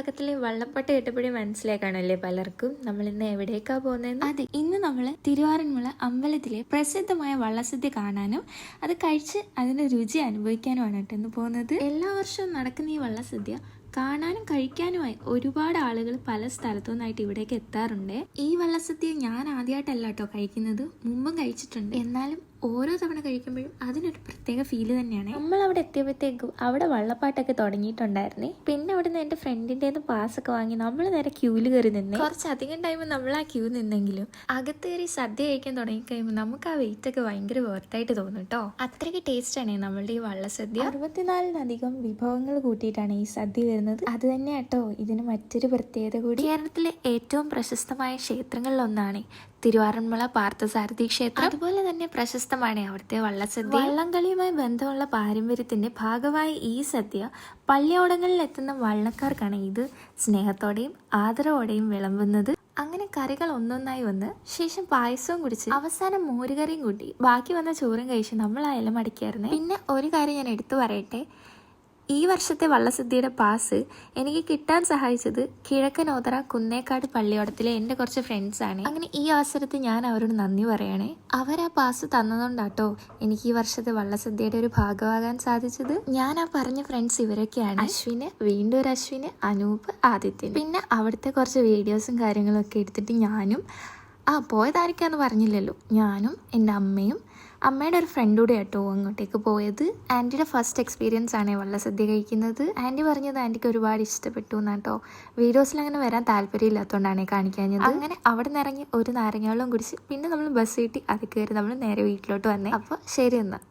തുടക്കത്തിൽ വള്ളപ്പാട്ട് കേട്ടപ്പോഴേ മനസ്സിലാക്കാണല്ലേ പലർക്കും നമ്മൾ ഇന്ന് എവിടേക്കാ പോകുന്നതെന്ന്. അതെ, ഇന്ന് നമ്മൾ തിരുവാറന്മുള അമ്പലത്തിലെ പ്രസിദ്ധമായ വള്ളസദ്യ കാണാനും അത് കഴിച്ച് അതിന്റെ രുചി അനുഭവിക്കാനുമാണ് കേട്ടോ ഇന്ന് പോകുന്നത്. എല്ലാ വർഷവും നടക്കുന്ന ഈ വള്ളസദ്യ കാണാനും കഴിക്കാനുമായി ഒരുപാട് ആളുകൾ പല സ്ഥലത്തു നിന്നായിട്ട് ഇവിടേക്ക് എത്താറുണ്ട്. ഈ വള്ളസദ്യ ഞാൻ ആദ്യമായിട്ടല്ല കേട്ടോ കഴിക്കുന്നത്, മുമ്പും കഴിച്ചിട്ടുണ്ട്. എന്നാലും ഓരോ തവണ കഴിക്കുമ്പോഴും അതിനൊരു പ്രത്യേക ഫീല് തന്നെയാണ്. നമ്മൾ അവിടെ എത്തിയപ്പോഴത്തേക്കും അവിടെ വള്ളപ്പാട്ടൊക്കെ തുടങ്ങിയിട്ടുണ്ടായിരുന്നേ. പിന്നെ അവിടെ നിന്ന് എൻ്റെ ഫ്രണ്ടിൻ്റെ പാസ്സൊക്കെ വാങ്ങി നമ്മൾ നേരെ ക്യൂവിൽ കയറി നിന്നേ. കുറച്ചധികം ടൈം നമ്മൾ ആ ക്യൂ നിന്നെങ്കിലും അകത്ത് കയറി സദ്യ കഴിക്കാൻ തുടങ്ങിക്കഴിയുമ്പോൾ നമുക്ക് ആ വെയിറ്റ് ഒക്കെ ഭയങ്കര വേർത്തായിട്ട് തോന്നും കേട്ടോ. അത്രയ്ക്ക് ടേസ്റ്റാണ് നമ്മളുടെ ഈ വള്ളസദ്യ. 64-ലധികം വിഭവങ്ങൾ കൂട്ടിയിട്ടാണ് ഈ സദ്യ വരുന്നത്. അത് തന്നെ കേട്ടോ ഇതിന് മറ്റൊരു പ്രത്യേകത കൂടി. കേരളത്തിലെ ഏറ്റവും പ്രശസ്തമായ ക്ഷേത്രങ്ങളിലൊന്നാണ് തിരുവാറന്മുള പാർത്ഥസാരഥി ക്ഷേത്രം. അതുപോലെ തന്നെ പ്രശസ്തമാണ് അവിടുത്തെ വള്ളസദ്യ. വള്ളംകളിയുമായി ബന്ധമുള്ള പാരമ്പര്യത്തിന്റെ ഭാഗമായി ഈ സദ്യ പള്ളിയോടങ്ങളിൽ എത്തുന്ന വള്ളക്കാർക്കാണ് ഇത് സ്നേഹത്തോടെയും ആദരവോടെയും വിളമ്പുന്നത്. അങ്ങനെ കറികൾ ഒന്നൊന്നായി വന്ന് ശേഷം പായസവും കുടിച്ച് അവസാനം മോരുകറിയും കൂട്ടി ബാക്കി വന്ന ചോറും കഴിച്ച് നമ്മൾ ആ ഇല മടിക്കായിരുന്നു. പിന്നെ ഒരു കാര്യം ഞാൻ എടുത്തു പറയട്ടെ, ഈ വർഷത്തെ വള്ളസദ്യയുടെ പാസ് എനിക്ക് കിട്ടാൻ സഹായിച്ചത് കിഴക്കനോതറ കുന്നേക്കാട് പള്ളിയോടത്തിലെ എൻ്റെ കുറച്ച് ഫ്രണ്ട്സാണ്. അങ്ങനെ ഈ അവസരത്തിൽ ഞാൻ അവരോട് നന്ദി പറയണേ. അവർ ആ പാസ് തന്നതുകൊണ്ടാട്ടോ എനിക്ക് ഈ വർഷത്തെ വള്ളസദ്യയുടെ ഒരു ഭാഗമാകാൻ സാധിച്ചത്. ഞാൻ ആ പറഞ്ഞ ഫ്രണ്ട്സ് ഇവരൊക്കെയാണ്: അശ്വിന്, വീണ്ടും ഒരു അശ്വിന്, അനൂപ്, ആദിത്യൻ. പിന്നെ അവിടുത്തെ കുറച്ച് വീഡിയോസും കാര്യങ്ങളും ഒക്കെ എടുത്തിട്ട് ഞാനും പോയതായിരിക്കാന്ന് പറഞ്ഞില്ലല്ലോ, ഞാനും എൻ്റെ അമ്മയും അമ്മയുടെ ഒരു ഫ്രണ്ട് കൂടെ കേട്ടോ അങ്ങോട്ടേക്ക് പോയത്. ആൻറ്റിയുടെ ഫസ്റ്റ് എക്സ്പീരിയൻസ് ആണ് വള്ളസദ്യ കഴിക്കുന്നത്. ആൻറ്റി പറഞ്ഞത് ആൻറ്റിക്ക് ഒരുപാട് ഇഷ്ടപ്പെട്ടു എന്നാട്ടോ. വീഡിയോസിൽ അങ്ങനെ വരാൻ താല്പര്യമില്ലാത്തതുകൊണ്ടാണ് കാണിക്കാഞ്ഞത്. അങ്ങനെ അവിടെ നിന്ന് ഇറങ്ങി ഒരു നാരങ്ങ വെള്ളം കുടിച്ച് പിന്നെ നമ്മൾ ബസ് കിട്ടി അത് കയറി നമ്മൾ നേരെ വീട്ടിലോട്ട് വന്നേ. അപ്പോൾ ശരി എന്നാൽ.